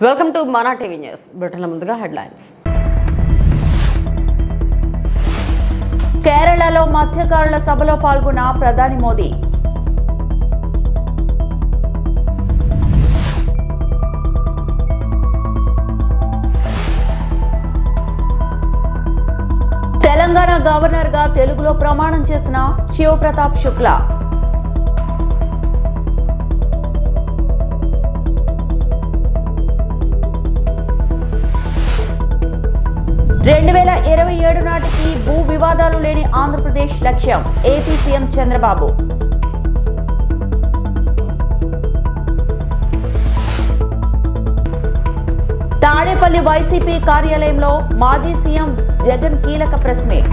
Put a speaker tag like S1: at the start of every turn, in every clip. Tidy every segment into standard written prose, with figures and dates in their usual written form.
S1: Welcome to మనా TV news. బ్రిటన్ల ముందుగా headlines.
S2: కేరళలో మత్స్యకారుల సభలో పాల్గొన్న ప్రధాని మోదీ. తెలంగాణ గవర్నర్గా తెలుగులో ప్రమాణం చేసిన శివప్రతాప్ శుక్లా. 2027 నాటికి భూ వివాదాలు లేని ఆంధ్రప్రదేశ్ లక్ష్యం AP CM Chandrababu. Tadepalli YCP కార్యాలయంలో మాజీ సీఎం జగన్ కీలక ప్రెస్ మీట్.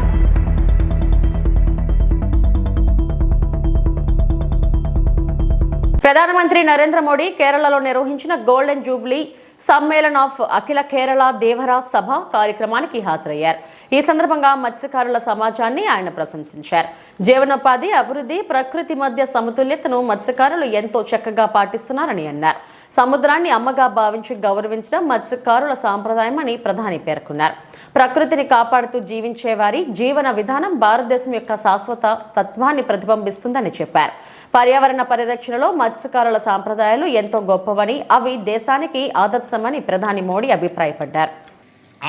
S1: ప్రధానమంత్రి నరేంద్ర మోడీ కేరళలో నిర్వహించిన గోల్డెన్ జూబ్లీ సమ్మేళన్ ఆఫ్ అఖిల కేరళ దేవరా సభ కార్యక్రమానికి హాజరయ్యారు. ఈ సందర్భంగా మత్స్యకారుల సమాజాన్ని ఆయన ప్రశంసించారు. జీవనోపాధి, అభివృద్ధి, ప్రకృతి మధ్య సమతుల్యతను మత్స్యకారులు ఎంతో చక్కగా పాటిస్తున్నారని అన్నారు. సముద్రాన్ని అమ్మగా భావించి గౌరవించడం మత్స్యకారుల సాంప్రదాయం అని ప్రధాని పేర్కొన్నారు. ప్రకృతిని కాపాడుతూ జీవించే వారి జీవన విధానం భారతదేశం యొక్క శాశ్వత తత్వాన్ని ప్రతిబింబిస్తుందని చెప్పారు. పర్యావరణ పరిరక్షణలో మత్స్యకారుల సాంప్రదాయాలు ఎంతో గొప్పవని, అవి దేశానికి ఆదర్శమని ప్రధాని మోడీ అభిప్రాయపడ్డారు.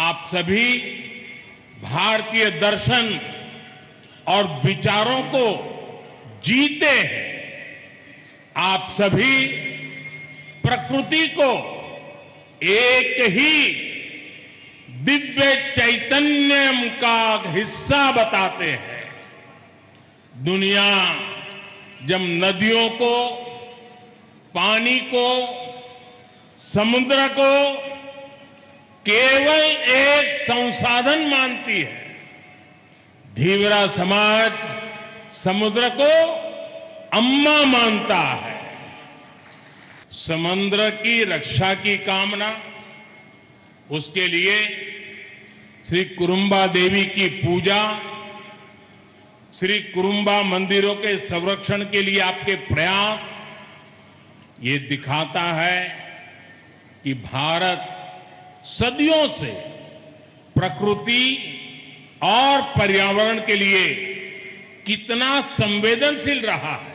S3: आप सभी भारतीय दर्शन और विचारों को जीते हैं. आप सभी प्रकृति को एक ही दिव्य चैतन्य का हिस्सा बताते हैं. दुनिया जब नदियों को, पानी को, समुद्र को केवल एक संसाधन मानती है, धीवरा समाज समुद्र को अम्मा मानता है. समुद्र की रक्षा की कामना, उसके लिए श्री कुरुम्बा देवी की पूजा, श्री कुरुम्बा मंदिरों के संरक्षण के लिए आपके प्रयास, ये दिखाता है कि भारत सदियों से प्रकृति और पर्यावरण के लिए कितना संवेदनशील रहा है.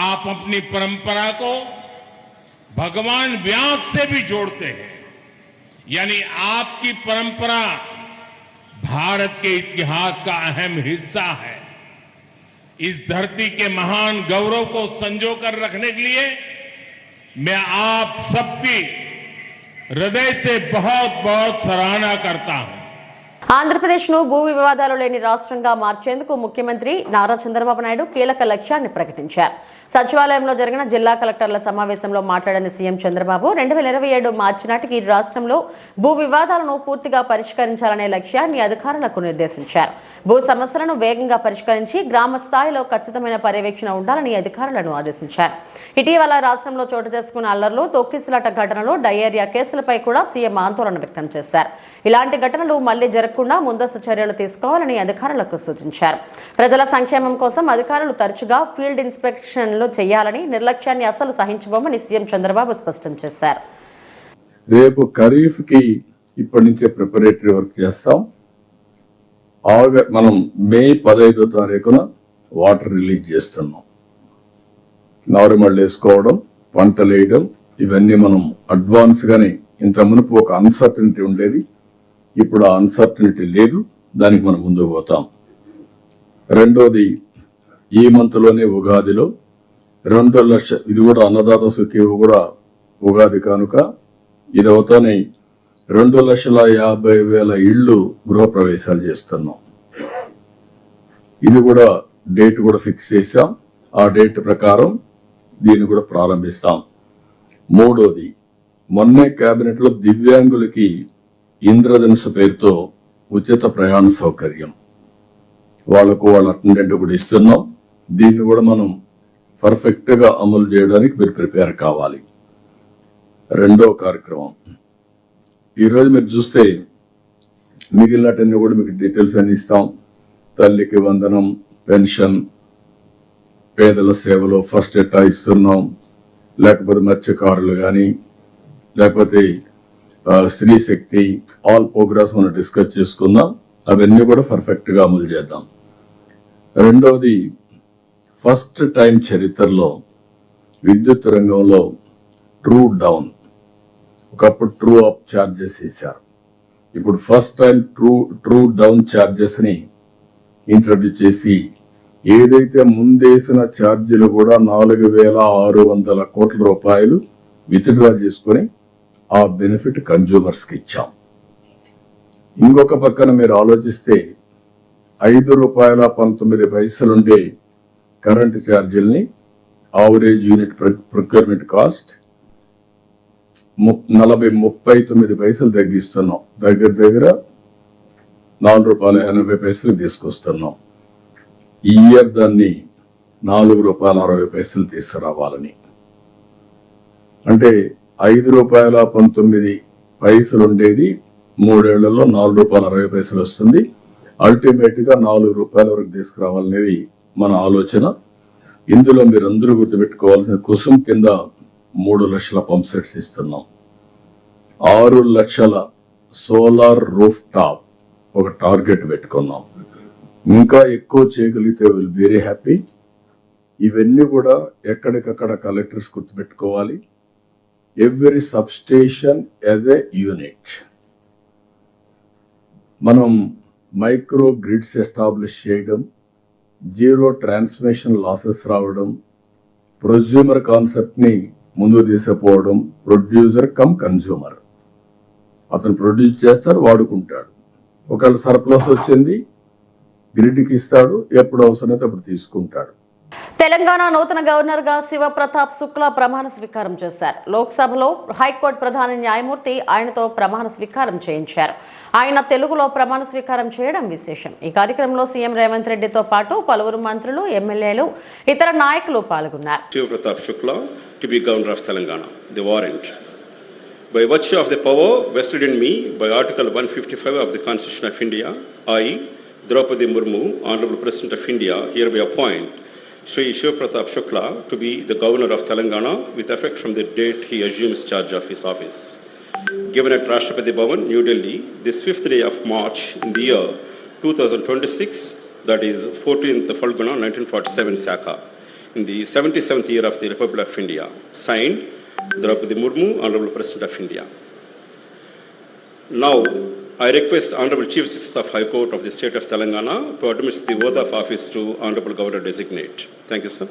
S3: आप अपनी परंपरा को भगवान व्यास से भी जोड़ते हैं, यानी आपकी परंपरा भारत के इतिहास का अहम हिस्सा है. इस धरती के महान गौरव को संजो कर रखने के लिए मैं आप सबकी हृदय से बहुत बहुत सराहना करता हूं.
S1: ఆంధ్రప్రదేశ్ను భూ వివాదాలు లేని రాష్ట్రంగా మార్చేందుకు ముఖ్యమంత్రి నారా చంద్రబాబు నాయుడు కీలక లక్ష్యాన్ని ప్రకటించారు. సచివాలయంలో జరిగిన జిల్లా కలెక్టర్ల సమావేశంలో మాట్లాడిన సీఎం చంద్రబాబు 2027 మార్చి నాటికి రాష్ట్రంలో భూ వివాదాలను పూర్తిగా పరిష్కరించాలనే లక్ష్యాన్ని అధికారులకు నిర్దేశించారు. భూ సమస్యలను వేగంగా పరిష్కరించి గ్రామ స్థాయిలో ఖచ్చితమైన పర్యవేక్షణ ఉండాలని అధికారులను ఆదేశించారు. ఇటీవల రాష్ట్రంలో చోటు చేసుకున్న అల్లర్లు, తొక్కిసలాట ఘటనలు, డయేరియా కేసులపై కూడా సీఎం ఆందోళన వ్యక్తం చేశారు. ఇలాంటి ఘటనలు మళ్లీ జరగకుండా ముందస్తు చర్యలు తీసుకోవాలని అధికారులకు సూచించారు. ప్రజల సంక్షేమం కోసం అధికారులు తరచుగా ఫీల్డ్ ఇన్స్పెక్షన్లు చేయాలని, నిర్లక్ష్యాన్ని అస్సలు సహించబోమని సీఎం చంద్రబాబు స్పష్టం చేశారు.
S4: రేపు ఖరీఫ్ కి ఇప్పటి నుంచే ప్రిపరేటరీ వర్క్ చేస్తాం. మనం మే 15వ తారీఖున వాటర్ రిలీజ్ చేస్తున్నాం. నారుమళ్ళు వేసుకోవడం, పంటలు వేయడం, ఇవన్నీ మనం అడ్వాన్స్ గానే, ఇంత మునుపు ఒక అన్సర్టనిటీ ఉండేది, ఇప్పుడు ఆ అన్సర్టనిటీ లేదు. దానికి మనం ముందుకు పోతాం. రెండోది, ఈ మంత్ లోనే ఉగాదిలో 2 లక్షల, ఇది కూడా అన్నదాత సుఖీవు కూడా ఉగాది కానుక, ఇది అవుతానే 2,50,000 ఇళ్లు గృహప్రవేశాలు చేస్తున్నాం. ఇది కూడా డేట్ కూడా ఫిక్స్ చేశాం. ఆ డేట్ ప్రకారం దీన్ని కూడా ప్రారంభిస్తాం. మూడోది, మొన్నే కేబినెట్ లో దివ్యాంగులకి ఇంద్రధనుసు పేరుతో ఉచిత ప్రయాణ సౌకర్యం, వాళ్లకు వాళ్ళ అటెండెంట్ కూడా ఇస్తున్నాం. దీన్ని కూడా మనం పర్ఫెక్ట్ గా అమలు చేయడానికి మీరు ప్రిపేర్ కావాలి. రెండో కార్యక్రమం, ఈరోజు మీరు చూస్తే మిగిలినటన్నీ కూడా మీకు డీటెయిల్స్ అన్ని ఇస్తాం. తల్లికి వందనం, పెన్షన్, పేదల సేవలో ఫస్ట్ ఎట్టా ఇస్తున్నాం, లేకపోతే మత్స్యకారులు కానీ లేకపోతే స్త్రీ శక్తి, ఆల్ ప్రోగ్రామ్స్ మనం డిస్కస్ చేసుకుందాం. అవన్నీ కూడా పర్ఫెక్ట్గా అమలు చేద్దాం. రెండవది, ఫస్ట్ టైం చరిత్రలో విద్యుత్ రంగంలో ట్రూ డౌన్, ఒకప్పుడు ట్రూ అప్ ఛార్జెస్ వేశారు. ఇప్పుడు ఫస్ట్ టైం ట్రూ డౌన్ ఛార్జెస్ని ఇంట్రడ్యూస్ చేసి ఏదైతే ముందేసిన ఛార్జీలు కూడా 4,600 కోట్ల రూపాయలు విత్డ్రా చేసుకుని ఆ బెనిఫిట్ కన్జ్యూమర్స్కి ఇచ్చాం. ఇంకొక పక్కన మీరు ఆలోచిస్తే ₹5.19 ఉండే కరెంటు ఛార్జీల్ని ఆవరేజ్ యూనిట్ ప్రొక్యూర్మెంట్ కాస్ట్ 39 తగ్గిస్తున్నాం. దగ్గర ₹4.80 తీసుకొస్తున్నాం. ఈ ఇయర్ దాన్ని ₹4.60 తీసుకురావాలని. అంటే ₹5.19 ఉండేది 3 ఏళ్లలో ₹4.60 వస్తుంది. అల్టిమేట్ గా ₹4 వరకు తీసుకురావాలనేది మన ఆలోచన. ఇందులో మీరందరూ గుర్తుపెట్టుకోవాల్సిన కుసుమ్ కింద 3 లక్షల పంప్ సెట్స్ ఇస్తున్నాం. 6 లక్షల సోలార్ రూఫ్ టాప్ ఒక టార్గెట్ పెట్టుకున్నాం. ఇంకా ఎక్కువ చేయగలిగితే విల్ వెరీ హ్యాపీ. ఇవన్నీ కూడా ఎక్కడికక్కడ కలెక్టర్స్ గుర్తుపెట్టుకోవాలి. Every substation as a unit. మనం మైక్రో గ్రిడ్స్ ఎస్టాబ్లిష్ చేయడం, జీరో ట్రాన్స్మిషన్ లాసెస్ రావడం, ప్రొజ్యూమర్ కాన్సెప్ట్ని ముందుకు తీసుకుపోవడం. ప్రొడ్యూసర్ కమ్ కన్జ్యూమర్, అతను ప్రొడ్యూస్ చేస్తాడు, వాడుకుంటాడు. ఒకవేళ సర్ప్లస్ వచ్చింది గ్రిడ్కి ఇస్తాడు, ఎప్పుడు అవసరమైతే అప్పుడు తీసుకుంటాడు.
S1: తెలంగాణ నూతన గవర్నర్ గా శివప్రతాప్ శుక్లా ప్రమాణ స్వీకారం చేశారు. లోక్సభలో హైకోర్టు ప్రధాన న్యాయమూర్తి ఆయనతో ప్రమాణ స్వీకారం చేయించారు. ఆయన తెలుగులో ప్రమాణ స్వీకారం చేయడం విశేషం. ఈ కార్యక్రమంలో సీఎం రేవంత్ రెడ్డితో పాటు పలువురు మంత్రులు, ఎమ్మెల్యేలు, ఇతర నాయకులు పాల్గొన్నారు.
S5: Shivaprataap Shukla to be Governor of Telangana. The warrant. By virtue of the power vested in me by Article 155 of the Constitution of India, I, Draupadi Murmu, Honorable President of India, hereby appoint Shri Shivaprataap Shukla to be the Governor of Telangana with effect from the date he assumes charge of his office. Given at Rashtrapati Bhavan, New Delhi, this 5th day of March in the year 2026, that is 14th Falguna 1947 Saka, in the 77th year of the Republic of India. Signed, Draupadi Murmu, Honorable President of India. Now, I request Honorable Chief Justice of High Court of the State of Telangana to administer the oath of office to Honorable Governor Designate. Thank you, sir.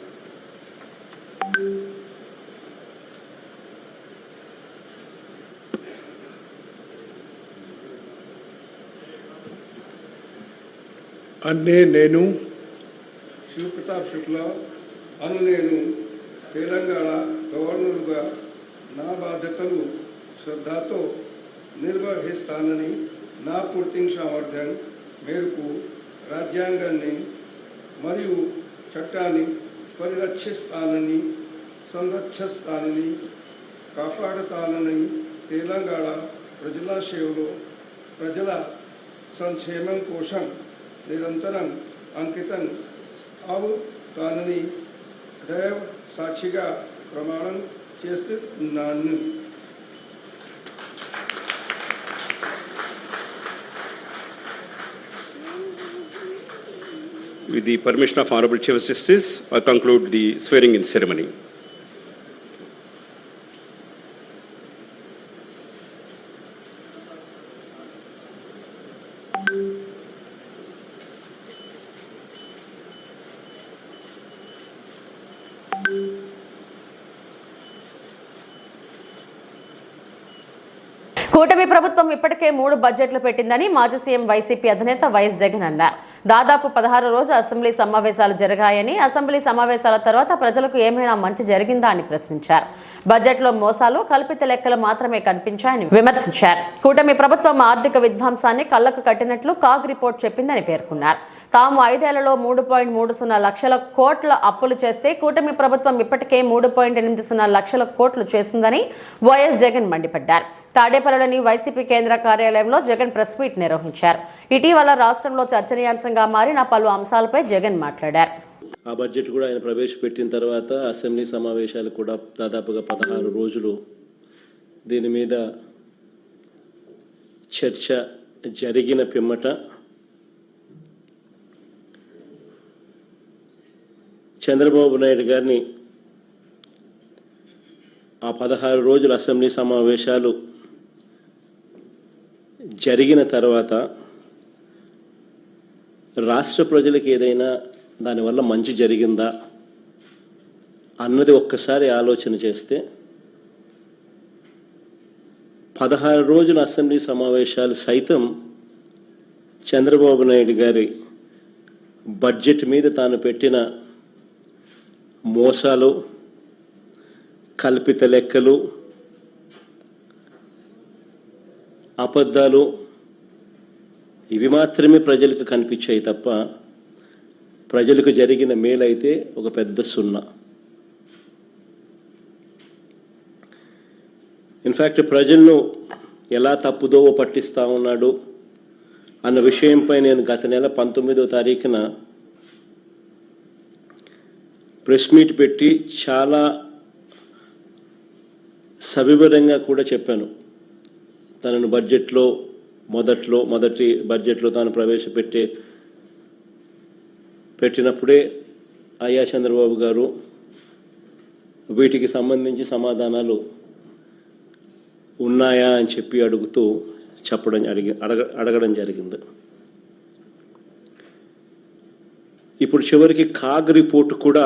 S6: అన్నే నేను శివప్రతాప్ శుక్లా అను నేను తెలంగాణ గవర్నర్గా నా బాధ్యతలు శ్రద్ధతో నిర్వహిస్తానని నా పూర్తి సామర్థ్యం మేరకు రాజ్యాంగాన్ని మరియు చట్టాన్ని పరిరక్షిస్తానని, సంరక్షిస్తానని, కాపాడుతానని, తెలంగాణ ప్రజల సేవలో ప్రజల సంక్షేమం కోసం నిరంతరం అంకితం అవుతానని దైవ సాక్షిగా ప్రమాణం చేస్తున్నాను.
S5: With the permission of Honorable Chief Justice, I conclude the swearing-in ceremony.
S1: కూటమి ప్రభుత్వం ఇప్పటికే 3 బడ్జెట్లు పెట్టిందని మాజీ సీఎం వైసీపీ అధినేత వైఎస్ జగన్ అన్నారు. దాదాపు 16 రోజులు అసెంబ్లీ సమావేశాలు జరిగాయని, అసెంబ్లీ సమావేశాల తర్వాత ప్రజలకు ఏమైనా మంచి జరిగిందా అని ప్రశ్నించారు. బడ్జెట్లో మోసాలు, కల్పిత లెక్కలు మాత్రమే కనిపించాయని విమర్శించారు. కూటమి ప్రభుత్వం ఆర్థిక విధ్వంసాన్ని కళ్లకు కట్టినట్లు కాగ్ రిపోర్ట్ చెప్పిందని పేర్కొన్నారు. తాము 5 ఏళ్లలో 3.30 లక్షల కోట్ల అప్పులు చేస్తే కూటమి ప్రభుత్వం ఇప్పటికే 3.80 లక్షల కోట్లు చేసిందని వైఎస్ జగన్ మండిపడ్డారు. తాడేపల్లిలోని వైసీపీ కేంద్ర కార్యాలయంలో జగన్ ప్రెస్ మీట్ నిర్వహించారు. ఇటీవల రాష్ట్రంలో చర్చనీయాంశంగా మారిన పలు అంశాలపై జగన్ మాట్లాడారు.
S7: ఆ బడ్జెట్ కూడా ఆయన ప్రవేశపెట్టిన తర్వాత అసెంబ్లీ సమావేశాలు కూడా దాదాపుగా 16 రోజులు దీని మీద చర్చ జరిగిన పిమ్మట చంద్రబాబు నాయుడు గారిని ఆ 16 రోజుల అసెంబ్లీ సమావేశాలు జరిగిన తర్వాత రాష్ట్ర ప్రజలకు ఏదైనా దానివల్ల మంచి జరిగిందా అన్నది ఒక్కసారి ఆలోచన చేస్తే 16 రోజుల అసెంబ్లీ సమావేశాలు సైతం చంద్రబాబు నాయుడు గారి బడ్జెట్ మీద తాను పెట్టిన మోసాలు, కల్పిత లెక్కలు, అబద్ధాలు ఇవి మాత్రమే ప్రజలకు కనిపించాయి తప్ప ప్రజలకు జరిగిన మేలైతే ఒక పెద్ద సున్నా. ఇన్ఫ్యాక్ట్ ప్రజలను ఎలా తప్పుదోవ పట్టిస్తూ ఉన్నాడు అన్న విషయంపై నేను గత నెల 19వ తారీఖున ప్రెస్ మీట్ పెట్టి చాలా సవివరంగా కూడా చెప్పాను. తనను మొదటి బడ్జెట్లో తాను పెట్టినప్పుడే అయ్యా చంద్రబాబు గారు వీటికి సంబంధించి సమాధానాలు ఉన్నాయా అని చెప్పి అడగడం జరిగింది. ఇప్పుడు చివరికి కాగ్ రిపోర్టు కూడా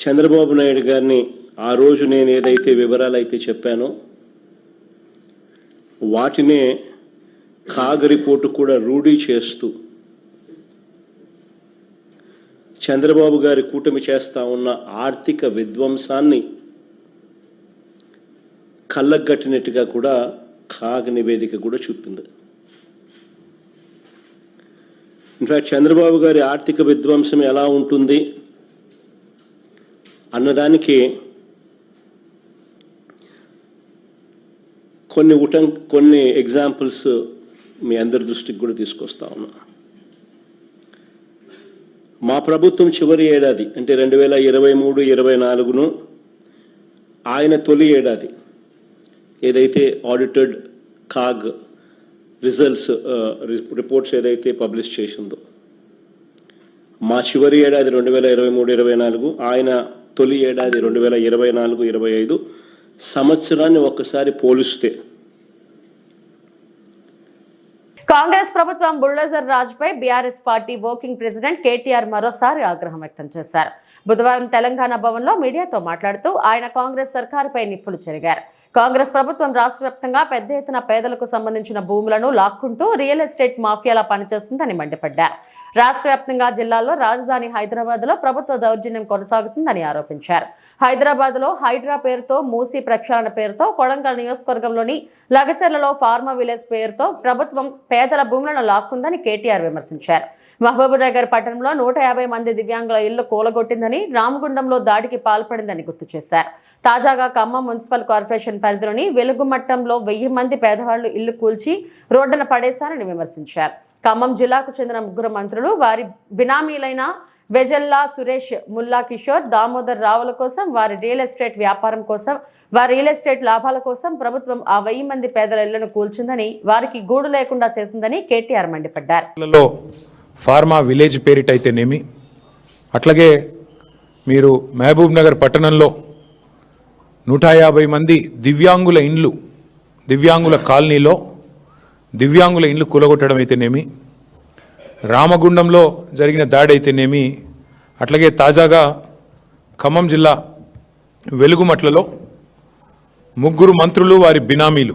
S7: చంద్రబాబు నాయుడు గారిని ఆ రోజు నేను ఏదైతే వివరాలు అయితే చెప్పానో వాటినే కాగ్ రిపోర్టు కూడా రూఢీ చేస్తూ చంద్రబాబు గారి కూటమి చేస్తూ ఉన్న ఆర్థిక విధ్వంసాన్ని కళ్ళగట్టినట్టుగా కూడా కాగ్ నివేదిక కూడా చూపింది. ఇన్ఫ్యాక్ట్ చంద్రబాబు గారి ఆర్థిక విధ్వంసం ఎలా ఉంటుంది అన్నదానికి కొన్ని ఎగ్జాంపుల్స్ మీ అందరి దృష్టికి కూడా తీసుకొస్తా ఉన్నా. మా ప్రభుత్వం చివరి ఏడాది అంటే 2023-24ను ఆయన తొలి ఏడాది ఏదైతే ఆడిటెడ్ కాగ్ రిపోర్ట్స్ ఏదైతే పబ్లిష్ చేసిందో మా చివరి ఏడాది 2023-24, ఆయన తొలి ఏడాది 2024-25 సంవత్సరాన్ని ఒక్కసారి పోలిస్తే
S1: కాంగ్రెస్ ప్రభుత్వం బుల్డోజర్ రాజ్పై BRS party working president KTR మరోసారి ఆగ్రహం వ్యక్తం చేశారు. బుధవారం తెలంగాణ భవన్లో మీడియాతో మాట్లాడుతూ ఆయన కాంగ్రెస్ సర్కారుపై నిప్పులు చెరిగారు. కాంగ్రెస్ ప్రభుత్వం రాష్ట్ర వ్యాప్తంగా పెద్ద ఎత్తున పేదలకు సంబంధించిన భూములను లాక్కుంటూ రియల్ ఎస్టేట్ మాఫియాలా పనిచేస్తుందని మండిపడ్డారు. రాష్ట్ర వ్యాప్తంగా జిల్లాల్లో రాజధాని హైదరాబాద్ లో ప్రభుత్వ దౌర్జన్యం కొనసాగుతుందని ఆరోపించారు. హైదరాబాద్ లో హైడ్రా పేరుతో, మూసీ ప్రక్షాళన పేరుతో, కొడంగల్ నియోజకవర్గంలోని లగచర్లలో ఫార్మా విలేజ్ పేరుతో ప్రభుత్వం పేదల భూములను లాక్కుందని కేటీఆర్ విమర్శించారు. మహబూబ్నగర్ పట్టణంలో 150 మంది దివ్యాంగుల ఇళ్లు కూలగొట్టిందని, రామగుండంలో దాడికి పాల్పడిందని గుర్తు చేశారు. తాజాగా ఖమ్మం మున్సిపల్ కార్పొరేషన్ పరిధిలోని వెలుగుమట్టంలో 1000 మంది పేదవాళ్లు ఇల్లు కూల్చి రోడ్డున పడేశారని విమర్శించారు. ఖమ్మం జిల్లాకు చెందిన 3 మంత్రులు, వారి బినామీలైన వెజల్లా సురేష్, ముల్లా కిషోర్, దామోదర్ రావుల కోసం, వారి రియల్ ఎస్టేట్ వ్యాపారం కోసం, వారి రియల్ ఎస్టేట్ లాభాల కోసం ప్రభుత్వం ఆ 1000 మంది పేదల ఇళ్లను కూల్చిందని, వారికి గూడు లేకుండా చేసిందని కేటీఆర్ మండిపడ్డారు.
S8: ఫార్మా విలేజ్ పేరిటైతేనేమి, అట్లాగే మీరు మహబూబ్ నగర్ పట్టణంలో 150 మంది దివ్యాంగుల కాలనీలో దివ్యాంగుల ఇండ్లు కూలగొట్టడం అయితేనేమి, రామగుండంలో జరిగిన దాడి అయితేనేమి, అట్లాగే తాజాగా ఖమ్మం జిల్లా వెలుగుమట్లలో 3 మంత్రులు, వారి బినామీల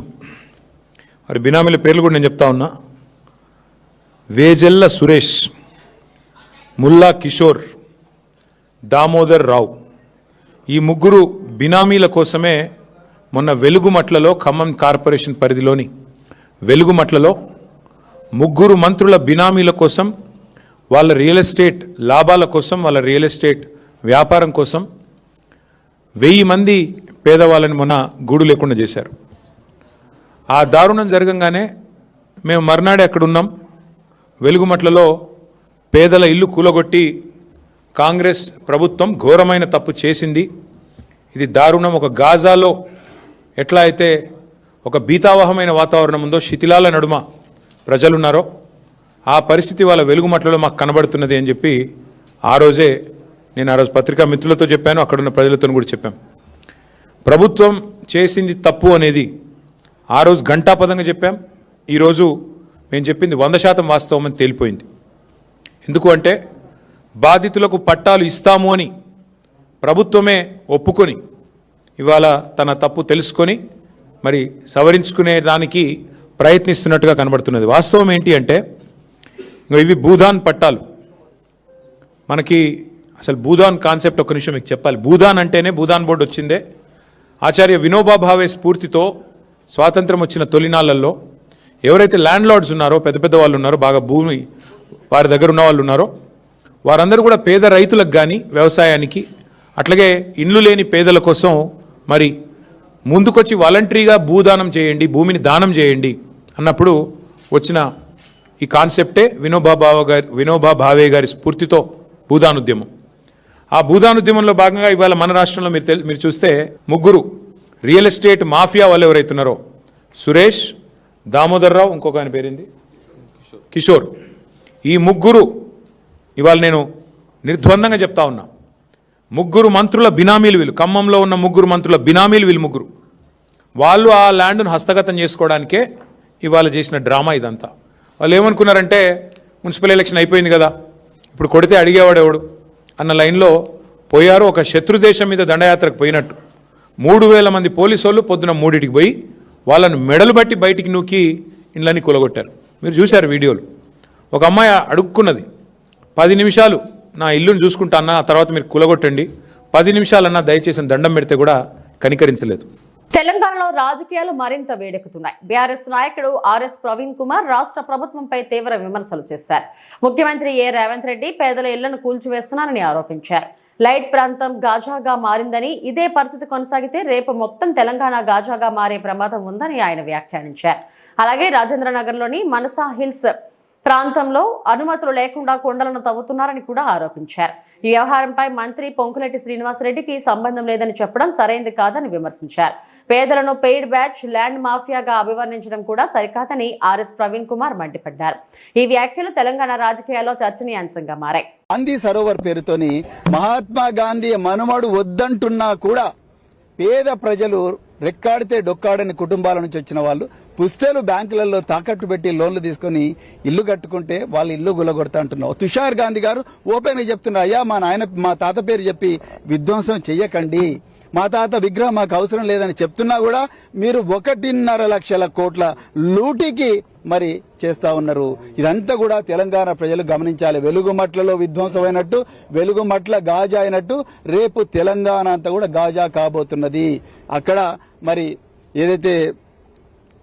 S8: పేర్లు కూడా నేను చెప్తా ఉన్నా. వేజెల్ల సురేష్, ముల్లా కిషోర్, దామోదర్ రావు, ఈ 3 బినామీల కోసమే మొన్న వెలుగుమట్లలో, ఖమ్మం కార్పొరేషన్ పరిధిలోని వెలుగుమట్లలో 3 మంత్రుల బినామీల కోసం, వాళ్ళ రియల్ ఎస్టేట్ లాభాల కోసం, వాళ్ళ రియల్ ఎస్టేట్ వ్యాపారం కోసం 1000 మంది పేదవాళ్ళని మొన్న గూడు లేకుండా చేశారు. ఆ దారుణం జరగంగానే మేము మర్నాడే అక్కడున్నాం. వెలుగుమట్లలో పేదల ఇల్లు కూలగొట్టి కాంగ్రెస్ ప్రభుత్వం ఘోరమైన తప్పు చేసింది, ఇది దారుణం. ఒక గాజాలో ఎట్లా అయితే ఒక భీతావహమైన వాతావరణం ఉందో, శిథిలాల నడుమ ప్రజలున్నారో ఆ పరిస్థితి వాళ్ళ వెలుగుమట్లలో మాకు కనబడుతున్నది అని చెప్పి ఆ రోజే నేను పత్రికా మిత్రులతో చెప్పాను, అక్కడున్న ప్రజలతో కూడా చెప్పాం. ప్రభుత్వం చేసింది తప్పు అనేది ఆ రోజు ఘంటాపదంగా చెప్పాం. ఈరోజు మేము చెప్పింది 100% వాస్తవం అని తేలిపోయింది. ఎందుకు అంటే బాధితులకు పట్టాలు ఇస్తాము అని ప్రభుత్వమే ఒప్పుకొని ఇవాళ తన తప్పు తెలుసుకొని మరి సవరించుకునే దానికి ప్రయత్నిస్తున్నట్టుగా కనబడుతున్నది. వాస్తవం ఏంటి అంటే ఇవి భూదాన్ పట్టాలు. మనకి అసలు భూదాన్ కాన్సెప్ట్ ఒక్క నిమిషం మీకు చెప్పాలి. భూదాన్ అంటేనే భూదాన్ బోర్డు వచ్చిందే ఆచార్య వినోబా భావే స్ఫూర్తితో. స్వాతంత్రం వచ్చిన తొలినాళ్లలో ఎవరైతే ల్యాండ్ లార్డ్స్ ఉన్నారో, పెద్ద పెద్ద వాళ్ళు ఉన్నారో, బాగా భూమి వారి దగ్గర ఉన్న వాళ్ళు ఉన్నారో, వారందరూ కూడా పేద రైతులకు కానీ వ్యవసాయానికి, అట్లాగే ఇండ్లు లేని పేదల కోసం మరి ముందుకొచ్చి వాలంటరీగా భూదానం చేయండి, భూమిని దానం చేయండి అన్నప్పుడు వచ్చిన ఈ కాన్సెప్టే వినోబా భావే గారి స్ఫూర్తితో భూదానుద్యమం. ఆ భూదానుద్యమంలో భాగంగా ఇవాళ మన రాష్ట్రంలో మీరు చూస్తే ముగ్గురు రియల్ ఎస్టేట్ మాఫియా వాళ్ళు ఎవరైతున్నారో, సురేష్, దామోదర్ రావు, ఇంకొక ఆయన పేరింది కిషోర్, ఈ ముగ్గురు ఇవాళ నేను నిర్ద్వందంగా చెప్తా ఉన్నా, ముగ్గురు మంత్రుల బినామీలు వీళ్ళు. ఖమ్మంలో ఉన్న ముగ్గురు మంత్రుల బినామీలు వీళ్ళు ముగ్గురు. వాళ్ళు ఆ ల్యాండ్ను హస్తగతం చేసుకోవడానికే ఇవాళ చేసిన డ్రామా ఇదంతా. వాళ్ళు ఏమనుకున్నారంటే మున్సిపల్ ఎలక్షన్ అయిపోయింది కదా, ఇప్పుడు కొడితే అడిగేవాడు ఎవడు అన్న లైన్లో పోయారు. ఒక శత్రు దేశం మీద దండయాత్రకు పోయినట్టు 3000 మంది పోలీసు వాళ్ళు పొద్దున 3ంటికి పోయి వాళ్ళను మెడలు బట్టి బయటికి నూకి ఇండ్లన్నీ కూలగొట్టారు. మీరు చూశారు వీడియోలు. ఒక అమ్మాయి అడుక్కున్నది, 10 నిమిషాలు నా ఇల్లును చూసుకుంటా అన్న, ఆ తర్వాత మీరు కూలగొట్టండి, 10 నిమిషాలన్నా దయచేసి దండం పెడితే కూడా కనికరించలేదు.
S1: తెలంగాణలో రాజకీయాలు మరింత వేడెక్కుతున్నాయి. బీఆర్ఎస్ నాయకుడు ఆర్ఎస్ ప్రవీణ్ కుమార్ రాష్ట్ర ప్రభుత్వంపై తీవ్ర విమర్శలు చేశారు. ముఖ్యమంత్రి రేవంత్ రెడ్డి పేదల ఇళ్లను కూల్చివేస్తున్నారని ఆరోపించారు. లైట్ ప్రాంతం గాజాగా మారిందని, ఇదే పరిస్థితి కొనసాగితే రేపు మొత్తం తెలంగాణ గాజాగా మారే ప్రమాదం ఉందని ఆయన వ్యాఖ్యానించారు. అలాగే రాజేంద్రనగర్లోని మనసా హిల్స్ ప్రాంతంలో అనుమతులు లేకుండా కొండలను తవ్వుతున్నారని కూడా ఆరోపించారు. ఈ వ్యవహారంపై మంత్రి పొంగులేటి శ్రీనివాసరెడ్డికి సంబంధం లేదని చెప్పడం సరైంది కాదని విమర్శించారు. పేదలను పెయిడ్ బ్యాచ్, ల్యాండ్ మాఫియాగా అభివర్ణించడం కూడా సరికాదని ఆర్ఎస్ ప్రవీణ్ కుమార్ మండిపడ్డారు. ఈ వ్యాఖ్యలు తెలంగాణ రాజకీయాల్లో చర్చనీయాంశంగా మారాయి.
S9: గాంధీ సరోవర్ పేరుతోని మహాత్మా గాంధీ మనుమడు వద్దంటున్నా కూడా పేద ప్రజలు రెక్కాడితే డొక్కాడని కుటుంబాల నుంచి వచ్చిన వాళ్ళు పుస్తేలు బ్యాంకులలో తాకట్టు పెట్టి లోన్లు తీసుకుని ఇల్లు కట్టుకుంటే వాళ్ళు ఇల్లు గులగొడతా అంటున్నావు. తుషార్ గాంధీ గారు ఓపెన్ గా చెప్తున్నారు, అయ్యా మా తాత పేరు చెప్పి విధ్వంసం చెయ్యకండి, మా తాత విగ్రహం మాకు అవసరం లేదని చెప్తున్నా కూడా మీరు 1.5 లక్షల కోట్ల లూటికి మరి చేస్తా ఉన్నారు. ఇదంతా కూడా తెలంగాణ ప్రజలు గమనించాలి. వెలుగుమట్లలో విధ్వంసమైనట్టు, వెలుగుమట్ల గాజా అయినట్టు రేపు తెలంగాణ అంతా కూడా గాజా కాబోతున్నది. అక్కడ మరి ఏదైతే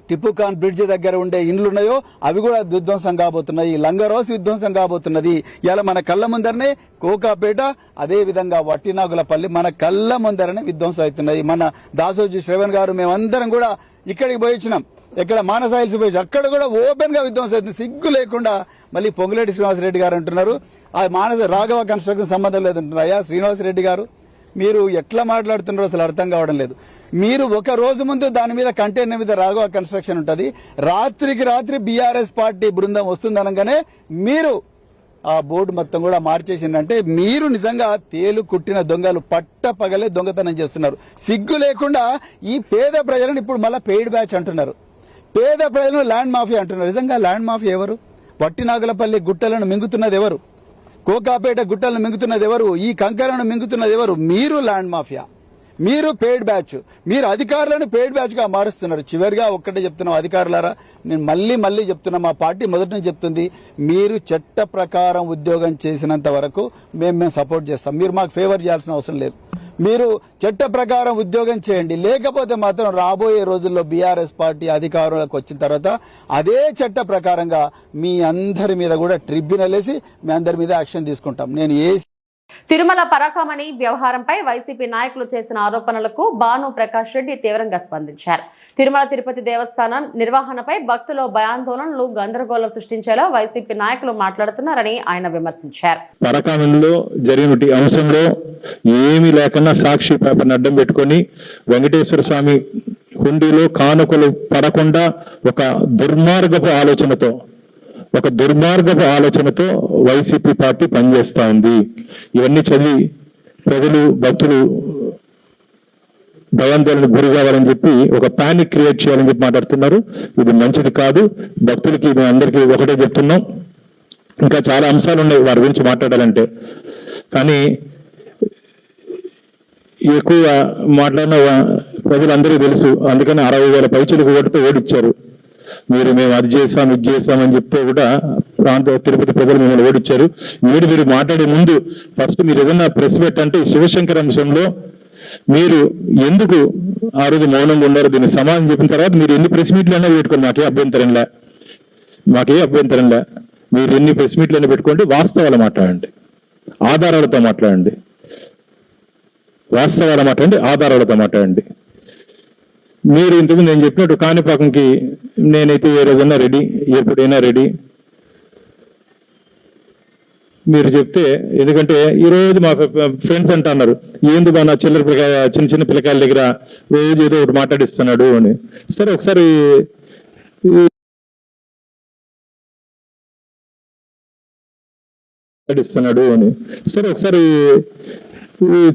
S9: టిప్పుఖాన్ బ్రిడ్జ్ దగ్గర ఉండే ఇండ్లు ఉన్నాయో అవి కూడా విధ్వంసం కాబోతున్నాయి. లంగరోస్ విధ్వంసం కాబోతున్నది. ఇలా మన కళ్ళ ముందరనే కోకాపేట, అదే విధంగా వట్టినాగులపల్లి మన కళ్ళ ముందరనే విధ్వంసం అవుతున్నాయి. మన దాసోజీ శ్రవణ్ గారు మేమందరం కూడా ఇక్కడికి పోయి వచ్చినాం. ఇక్కడ మానసాయిల్స్ పోయి అక్కడ కూడా ఓపెన్ గా విధ్వంసం అవుతుంది. సిగ్గు లేకుండా మళ్ళీ పొంగులేటి శ్రీనివాసరెడ్డి గారు అంటున్నారు ఆ రాఘవ కన్స్ట్రక్షన్ సంబంధం లేదంటున్నారు. అయ్యా శ్రీనివాసరెడ్డి గారు, మీరు ఎట్లా మాట్లాడుతున్నారో అసలు అర్థం కావడం లేదు. మీరు ఒక రోజు ముందు దాని మీద కంటైనర్ మీద రాఘవ కన్స్ట్రక్షన్ ఉంటుంది, రాత్రికి రాత్రి బీఆర్ఎస్ పార్టీ బృందం వస్తుందనగానే మీరు ఆ బోర్డు మొత్తం కూడా మార్చేసిందంటే మీరు నిజంగా తేలు కుట్టిన దొంగలు, పట్ట పగలే దొంగతనం చేస్తున్నారు. సిగ్గు లేకుండా ఈ పేద ప్రజలను ఇప్పుడు మళ్ళీ పెయిడ్ బ్యాచ్ అంటున్నారు, పేద ప్రజలను ల్యాండ్ మాఫియా అంటున్నారు. నిజంగా ల్యాండ్ మాఫియా ఎవరు? వట్టినాగులపల్లి గుట్టలను మింగుతున్నది ఎవరు? కోకాపేట గుట్టలను మింగుతున్నది ఎవరు? ఈ కంకరను మింగుతున్నది ఎవరు? మీరు ల్యాండ్ మాఫియా, మీరు పెయిడ్ బ్యాచ్, మీరు అధికారులను పెయిడ్ బ్యాచ్ గా మారుస్తున్నారు. చివరిగా ఒక్కటే చెప్తున్నాం అధికారులారా, నేను మళ్ళీ చెప్తున్నా, మా పార్టీ మొదటి నుంచి చెప్తుంది, మీరు చట్ట ప్రకారం ఉద్యోగం చేసినంత వరకు మేము సపోర్ట్ చేస్తాం. మీరు మాకు ఫేవర్ చేయాల్సిన అవసరం లేదు. మీరు చట్ట ప్రకారం ఉద్యోగం చేయండి, లేకపోతే మాత్రం రాబోయే రోజుల్లో బీఆర్ఎస్ పార్టీ అధికారంలోకి వచ్చిన తర్వాత అదే చట్ట ప్రకారంగా మీ అందరి మీద కూడా ట్రిబ్యునల్ వేసి మీ అందరి మీద యాక్షన్ తీసుకుంటాం. నేను
S1: తిరుమల పరాకామణి వ్యవహారంపై వైసీపీ నాయకులు చేసిన ఆరోపణలకు భాను ప్రకాష్ రెడ్డి తీవ్రంగా స్పందించారు. తిరుమల తిరుపతి దేవస్థానం నిర్వహణపై భక్తుల భయాందోళనలు గందరగోళం సృష్టించేలా వైసీపీ నాయకులు మాట్లాడుతున్నారని ఆయన విమర్శించారు.
S10: పరకామణిలో జరిగిన అంశంలో ఏమీ లేకుండా సాక్షి పేపర్ని అడ్డం పెట్టుకొని వెంకటేశ్వర స్వామి హుండీలో కానుకలు పడకుండా ఒక దుర్మార్గపు ఆలోచనతో వైసీపీ పార్టీ పనిచేస్తా ఉంది. ఇవన్నీ చదివి ప్రజలు భక్తులు భయాందోళనకు గురి కావాలని చెప్పి ఒక పానిక్ క్రియేట్ చేయాలని చెప్పి మాట్లాడుతున్నారు. ఇది మంచిది కాదు. భక్తులకి మేము అందరికీ ఒకటే చెప్తున్నాం. ఇంకా చాలా అంశాలు ఉన్నాయి వారి గురించి మాట్లాడాలంటే, కానీ ఎక్కువ మాట్లాడిన ప్రజలందరికీ తెలుసు. అందుకని 60,000 పైచులకు కొడితే ఓడిచ్చారు. మేము అది చేసాం ఇది చేసామని చెప్తే కూడా తిరుపతి ప్రజలు మిమ్మల్ని ఓడిచ్చారు. మీరు మాట్లాడే ముందు ఫస్ట్ మీరు ఏదన్నా ప్రెస్ పెట్టంటే శివశంకర్ అంశంలో మీరు ఎందుకు ఆ రోజు మౌనంగా ఉన్నారు దీన్ని సమాధానం చెప్పిన తర్వాత మీరు ఎన్ని ప్రెస్ మీట్లు అయినా పెట్టుకోండి, మాకే అభ్యంతరంలే. మీరు ఎన్ని ప్రెస్ మీట్లు అయినా పెట్టుకోండి, వాస్తవాలు మాట్లాడండి, ఆధారాలతో మాట్లాడండి. మీరు ఇంతకుముందు నేను చెప్పినట్టు కాణిపాకంకి నేనైతే ఏ రోజన్నా రెడీ, ఎప్పుడైనా రెడీ. మీరు చెప్తే, ఎందుకంటే ఈరోజు మా ఫ్రెండ్స్ అంటున్నారు ఏంది బా నా చిన్న పిల్లకాయల దగ్గర రోజు ఏదో ఒకటి మాట్లాడిస్తున్నాడు అని. సరే ఒకసారి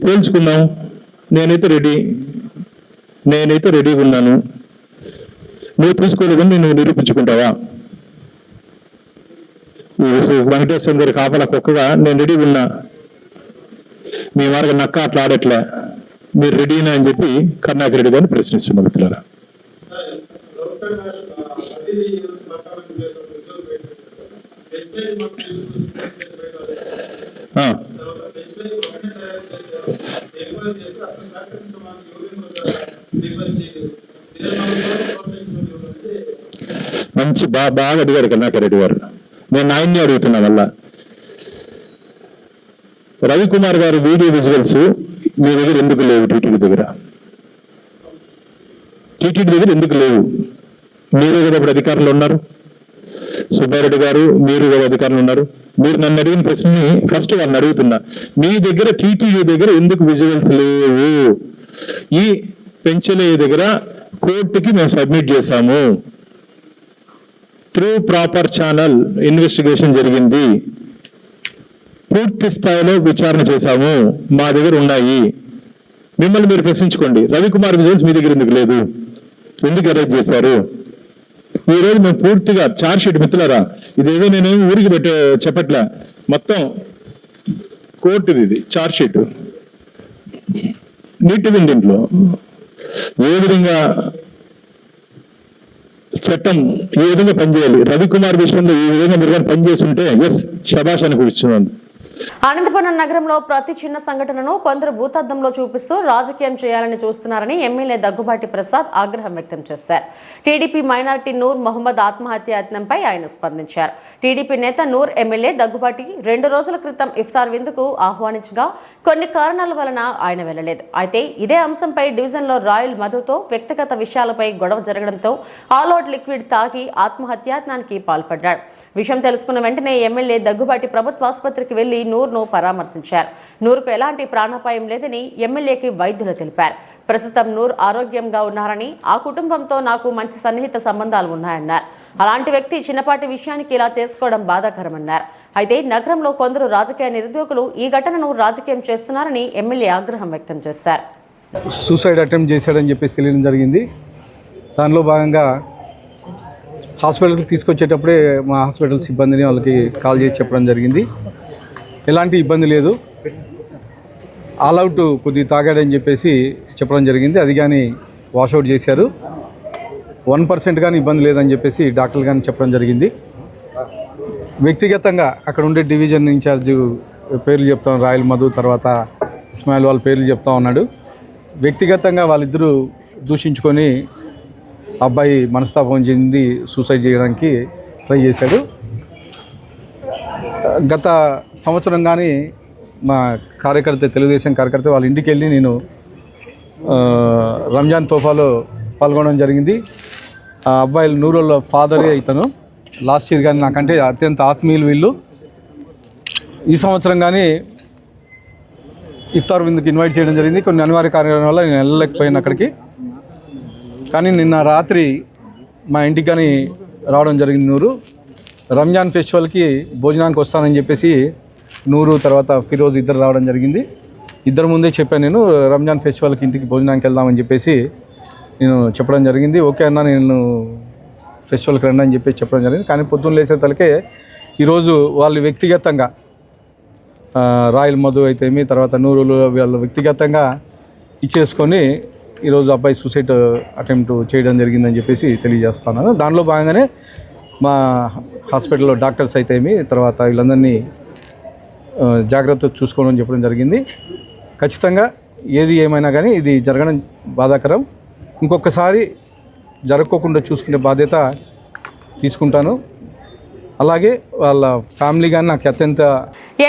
S10: తేల్చుకుందాం. నేనైతే రెడీగా ఉన్నాను. నువ్వు తీసుకోలేదని నువ్వు నిరూపించుకుంటావా? వెంకటేశ్వర గారి కాపలా కుక్కగా నేను రెడీగా ఉన్నా, మీ మార్గం నక్క అట్లా ఆడట్లే, మీరు రెడీనా అని చెప్పి కరుణాకర్ రెడ్డి గారిని ప్రశ్నిస్తున్న మిత్రులారా. మంచి బాగా అడిగారు కరుణాకర్ రెడ్డి గారు. నేను ఆయన్ని అడుగుతున్నా వల్ల రవికుమార్ గారి వీడియో విజువల్స్ మీ దగ్గర ఎందుకు లేవు? టీటీడీ దగ్గర ఎందుకు లేవు? మీరే కదా ఇప్పుడు అధికారంలో ఉన్నారు. సుబ్బారెడ్డి గారు మీరు కదా అధికారంలో ఉన్నారు. మీరు నన్ను అడిగిన ప్రశ్నని ఫస్ట్ వాళ్ళని అడుగుతున్నా, మీ దగ్గర టీటీడీ దగ్గర ఎందుకు విజువల్స్ లేవు? ఈ పెంచలే దగ్గర కోర్టుకి మేము సబ్మిట్ చేశాము. త్రూ ప్రాపర్ ఛానల్ ఇన్వెస్టిగేషన్ జరిగింది, పూర్తి స్థాయిలో విచారణ చేశాము, మా దగ్గర ఉన్నాయి. మిమ్మల్ని మీరు ప్రశ్నించుకోండి. రవికుమార్ విజువల్స్ మీ దగ్గర ఎందుకు లేదు? ఎందుకు అరెస్ట్ చేశారు? ఈ రోజు మేము పూర్తిగా ఛార్జ్ షీట్ మిత్రులారా, ఇదేదో నేనేమి ఊరికి చెప్పట్లే, మొత్తం కోర్టుది ఇది ఛార్జ్ షీట్. నీట్గా దీంట్లో ఏ విధంగా చట్టం ఏ విధంగా పనిచేయాలి, రవికుమార్ విషయంలో ఈ విధంగా మీరు పనిచేసి ఉంటే ఎస్ శభాష్ అని కూర్చున్నాను.
S1: అనంతపురం నగరంలో ప్రతి చిన్న సంఘటనను కొందరు భూతద్దంలో చూపిస్తూ రాజకీయం చేయాలని చూస్తున్నారని ఎమ్మెల్యే దగ్గుబాటి ప్రసాద్ ఆగ్రహం వ్యక్తం చేశారు. టీడీపీ మైనారిటీ నూర్ మొహమ్మద్ ఆత్మహత్య యత్నంపై ఆయన స్పందించారు. టీడీపీ నేత నూర్ ఎమ్మెల్యే దగ్గుబాటి 2 రోజుల క్రితం ఇఫ్తార్ విందుకు ఆహ్వానించగా కొన్ని కారణాల వలన ఆయన వెళ్లలేదు. అయితే ఇదే అంశంపై డివిజన్లో రాయల్ మధుతో వ్యక్తిగత విషయాలపై గొడవ జరగడంతో ఆల్అవుట్ లిక్విడ్ తాగి ఆత్మహత్యాయత్నానికి పాల్పడ్డాడు. విషయం తెలుసుకున్న వెంటనే ఎమ్మెల్యే దగ్గుబాటి ప్రభుత్వ ఆసుపత్రికి వెళ్లి నూర్ను పరామర్శించారు. నూర్కు ఎలాంటి ప్రాణాపాయం లేదని ఎమ్మెల్యేకి వైద్యులు తెలిపారు. ప్రస్తుతం నూర్ ఆరోగ్యంగా ఉన్నారని, ఆ కుటుంబంతో నాకు మంచి సన్నిహిత సంబంధాలు ఉన్నాయన్నారు. అలాంటి వ్యక్తి చిన్నపాటి విషయానికి ఇలా చేసుకోవడం బాధాకరమన్నారు. అయితే నగరంలో కొందరు రాజకీయ నిరుద్యోగులు ఈ ఘటనను రాజకీయం చేస్తున్నారని ఎమ్మెల్యే ఆగ్రహం వ్యక్తం చేశారు.
S11: సూసైడ్ అటెంప్ట్ చేశాడని చెప్పేసి తెలియడం జరిగింది. దానిలో భాగంగా హాస్పిటల్కి తీసుకొచ్చేటప్పుడే మా హాస్పిటల్ సిబ్బందిని వాళ్ళకి కాల్ చేసి చెప్పడం జరిగింది. ఎలాంటి ఇబ్బంది లేదు, ఆల్అవుట్ కొద్దిగా తాగాడని చెప్పేసి చెప్పడం జరిగింది. అది కానీ వాషౌట్ చేశారు. 1% కానీ ఇబ్బంది లేదని చెప్పేసి డాక్టర్లు కానీ చెప్పడం జరిగింది. వ్యక్తిగతంగా అక్కడ ఉండే డివిజన్ ఇన్ఛార్జ్ పేర్లు చెప్తాం, రాయల్ మధు తర్వాత ఇస్మాయిల్ వాళ్ళ పేర్లు చెప్తా ఉన్నాడు. వ్యక్తిగతంగా వాళ్ళిద్దరూ దూషించుకొని అబ్బాయి మనస్తాపం చెంది సూసైడ్ చేయడానికి ట్రై చేశాడు. గత సంవత్సరం కానీ మా కార్యకర్త, తెలుగుదేశం కార్యకర్త వాళ్ళ ఇంటికి వెళ్ళి నేను రంజాన్ తోఫాలో పాల్గొనడం జరిగింది. ఆ అబ్బాయిలు నూరుల ఫాదరే ఇతను. లాస్ట్ ఇయర్ కానీ నాకంటే అత్యంత ఆత్మీయులు వీళ్ళు. ఈ సంవత్సరం కానీ ఇఫ్తార్ విందుకు ఇన్వైట్ చేయడం జరిగింది. కొన్ని అనివార్య కారణాల వల్ల నేను వెళ్ళలేకపోయాను అక్కడికి. కానీ నిన్న రాత్రి మా ఇంటికి కానీ రావడం జరిగింది. నూరు రంజాన్ ఫెస్టివల్కి భోజనానికి వస్తానని చెప్పేసి నూరు తర్వాత ఫిరోజ్ ఇద్దరు రావడం జరిగింది. ఇద్దరు ముందే చెప్పాను, నేను రంజాన్ ఫెస్టివల్కి ఇంటికి భోజనానికి వెళ్దామని చెప్పేసి నేను చెప్పడం జరిగింది. ఓకే అన్న, నేను ఫెస్టివల్కి రండి అని చెప్పేసి చెప్పడం జరిగింది. కానీ పొద్దున్న లేసే తలకే ఈరోజు వాళ్ళు వ్యక్తిగతంగా రాయల్ మధు అయితేమి తర్వాత నూరులు వాళ్ళు వ్యక్తిగతంగా ఇచ్చేసుకొని ఈరోజు అబ్బాయి సూసైడ్ అటెంప్ట్ చేయడం జరిగిందని చెప్పేసి తెలియజేస్తున్నాను. దానిలో భాగంగానే మా హాస్పిటల్లో డాక్టర్స్ అయితేమి తర్వాత వీళ్ళందరినీ జాగ్రత్త చూసుకోవడం చెప్పడం జరిగింది. ఖచ్చితంగా ఏది ఏమైనా కానీ ఇది జరగడం బాధాకరం. ఇంకొకసారి జరగకోకుండా చూసుకునే బాధ్యత తీసుకుంటాను. అలాగే వాళ్ళ ఫ్యామిలీ కానీ నాకు అత్యంత.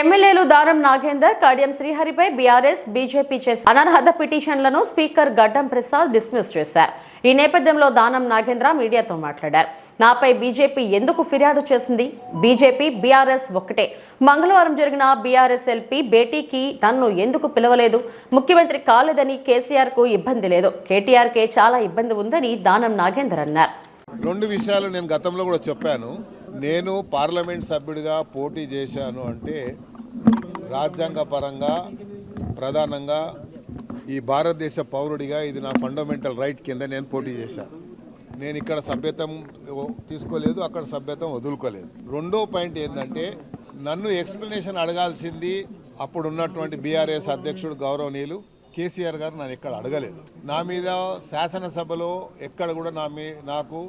S1: ఎమ్మెల్యేలు దానం నాగేందర్, కడియం శ్రీహరిపై బీఆర్ఎస్, బీజేపీ చేసిన అనర్హత పిటిషన్లను స్పీకర్ గడ్డం ప్రసాద్ డిస్మిస్ చేశారు. ఈ నేపథ్యంలో దానం నాగేంద్ర మీడియాతో మాట్లాడారు. నాపై బీజేపీ ఎందుకు ఫిర్యాదు చేసింది? బీజేపీ, బీఆర్ఎస్ ఒక్కటే. మంగళవారం జరిగిన బీఆర్ఎస్ ఎల్పీ భేటీకి నన్ను ఎందుకు పిలవలేదు? ముఖ్యమంత్రి కాలేదని కేసీఆర్కు ఇబ్బంది లేదు, కేటీఆర్కే చాలా ఇబ్బంది ఉందని దానం నాగేందర్ అన్నారు.
S12: రెండు విషయాలు నేను గతంలో కూడా చెప్పాను. నేను పార్లమెంట్ సభ్యుడిగా పోటీ చేశాను అంటే రాజ్యాంగ పరంగా ప్రధానంగా ఈ భారతదేశ పౌరుడిగా ఇది నా ఫండమెంటల్ రైట్ కింద నేను పోటీ చేశాను. నేను ఇక్కడ సభ్యత్వం తీసుకోలేదు, అక్కడ సభ్యత్వం వదులుకోలేదు. రెండో పాయింట్ ఏంటంటే నన్ను ఎక్స్ప్లెనేషన్ అడగాల్సింది అప్పుడు ఉన్నటువంటి బీఆర్ఎస్ అధ్యక్షుడు గౌరవనీయులు కేసీఆర్ గారు నన్ను ఎక్కడ అడగలేదు. నా మీద శాసనసభలో ఎక్కడ కూడా నాకు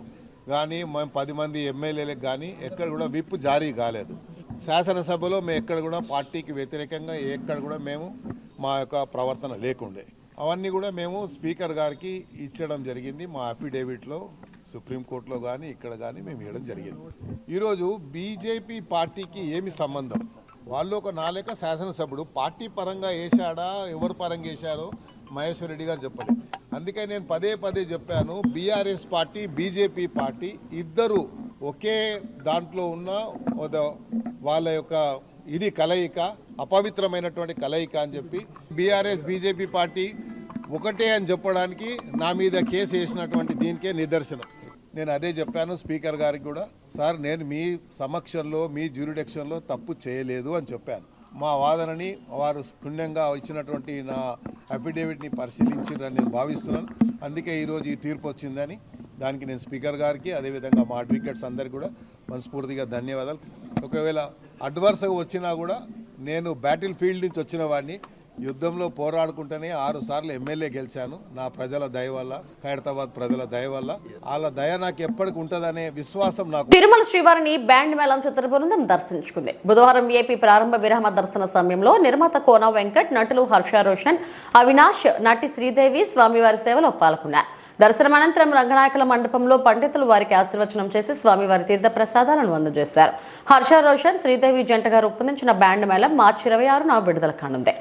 S12: కానీ మేము 10 మంది ఎమ్మెల్యేలకు కానీ ఎక్కడ కూడా విప్ జారీ కాలేదు. శాసనసభలో మేము ఎక్కడ కూడా పార్టీకి వ్యతిరేకంగా ఎక్కడ కూడా మేము మా యొక్క ప్రవర్తన లేకుండే. అవన్నీ కూడా మేము స్పీకర్ గారికి ఇచ్చడం జరిగింది. మా అఫిడేవిట్లో సుప్రీంకోర్టులో కానీ ఇక్కడ కానీ మేము ఇవ్వడం జరిగింది. ఈరోజు బీజేపీ పార్టీకి ఏమి సంబంధం? వాళ్ళు ఒక నాలేక శాసనసభ్యుడు పార్టీ పరంగా వేశాడా, ఎవరి పరంగా వేశాడో మహేశ్వర్ రెడ్డి గారు చెప్పలేదు. అందుకే నేను పదే చెప్పాను, బీఆర్ఎస్ పార్టీ, బీజేపీ పార్టీ ఇద్దరు ఒకే దాంట్లో ఉన్న వాళ్ళ యొక్క ఇది కలయిక, అపవిత్రమైనటువంటి కలయిక అని చెప్పి బీఆర్ఎస్ బీజేపీ పార్టీ ఒకటే అని చెప్పడానికి నా మీద కేసు వేసినటువంటి దీనికే నిదర్శనం. నేను అదే చెప్పాను స్పీకర్ గారికి కూడా, సార్ నేను మీ సమక్షంలో మీ జ్యూరిడిక్షన్లో తప్పు చేయలేదు అని చెప్పాను. మా వాదనని వారు క్షుణ్ణంగా ఇచ్చినటువంటి నా అఫిడేవిట్ని పరిశీలించారని నేను భావిస్తున్నాను. అందుకే ఈరోజు ఈ తీర్పు వచ్చిందని దానికి నేను స్పీకర్ గారికి అదేవిధంగా మా అడ్వకేట్స్ అందరికీ కూడా మనస్ఫూర్తిగా ధన్యవాదాలు. ఒకవేళ అడ్వర్స్గా వచ్చినా కూడా నేను బ్యాటిల్ ఫీల్డ్ నుంచి వచ్చిన వాడిని, యుద్ధంలో పోరాడుకుంటేనే 6 సార్లు ఎమ్మెల్యే గెలిచాను. నా ప్రజల దయ వల్ల, ఖైరతాబాద్ ప్రజల దయ వల్ల. వాళ్ళ దయ నాకు ఎప్పటికి ఉంటుందనే విశ్వాసం నాకు.
S1: తిరుమల శ్రీవారిని బ్యాండ్ మేళం చిత్ర బృందం దర్శించుకుంది. బుధవారం ఏపీ ప్రారంభ విరామ దర్శన సమయంలో నిర్మాత కోన వెంకట్, నటులు హర్ష రోషన్, అవినాష్, నటి శ్రీదేవి స్వామివారి సేవలో పాల్గొన్నారు. దర్శనం అనంతరం రంగనాయకుల మండపంలో పండితులు వారికి ఆశీర్వచనం చేసి స్వామివారి తీర్థ ప్రసాదాలను అందజేశారు. హర్ష రోషన్, శ్రీదేవి జంటగా రూపొందించిన బ్యాండ్ మేళం మార్చి 26న విడుదల కానుంది.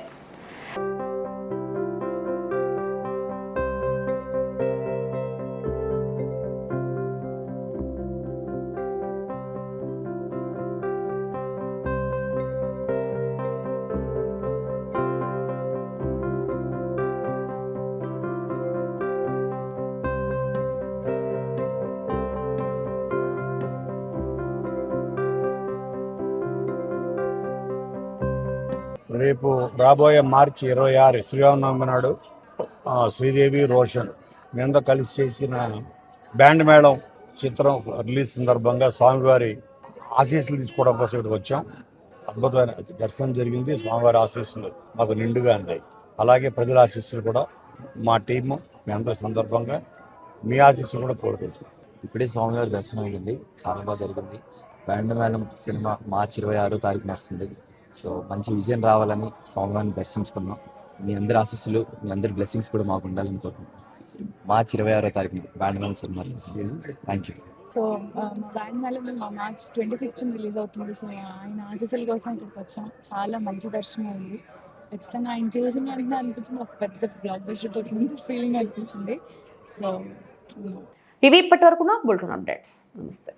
S13: రేపు రాబోయే మార్చి 26 శ్రీరామనవమి నాడు శ్రీదేవి, రోషన్ మీద కలిసి చేసిన బ్యాండ్ మేళం చిత్రం రిలీజ్ సందర్భంగా స్వామివారి ఆశీస్సులు తీసుకోవడం కోసం ఇక్కడికి వచ్చాం. అద్భుతమైన దర్శనం జరిగింది. స్వామివారి ఆశీస్సులు మాకు నిండుగా అందాయి. అలాగే ప్రజల ఆశీస్సులు కూడా మా టీము మీ అందరి సందర్భంగా మీ ఆశీస్సులు కూడా కోరుకుంటున్నాం.
S14: ఇప్పుడే స్వామివారి దర్శనం అయింది, చాలా బాగా జరిగింది. బ్యాండ్ మేళం సినిమా మార్చి 26వ తారీఖున వస్తుంది. సో మంచి విజయం రావాలని స్వామివారిని దర్శించుకున్నాం. మీ అందరి ఆశీస్సులు, మీ అందరి బ్లెస్సింగ్స్ కూడా మాకు ఉండాలని కోరుకుంటున్నాం. మార్చి 26వ తారీఖున Band Melam cinema release. Thank you.
S15: So మా బ్యాండ్ మేళం మా మార్చ్ 26th రిలీజ్ అవుతుంది. సో ఆయన ఆశీస్సుల కోసం ఇక్కడికి వచ్చాం. చాలా మంచి దర్శనం అయింది. ఖచ్చితంగా ఆయన చూసిన వెంటనే అనిపించింది ఒక పెద్ద బ్లాక్ బస్టర్ కొట్టినంత ఫీలింగ్ అనిపించింది. సో
S1: ఇవి ఇప్పటి వరకు బులెటిన్ అప్డేట్స్. నమస్తే.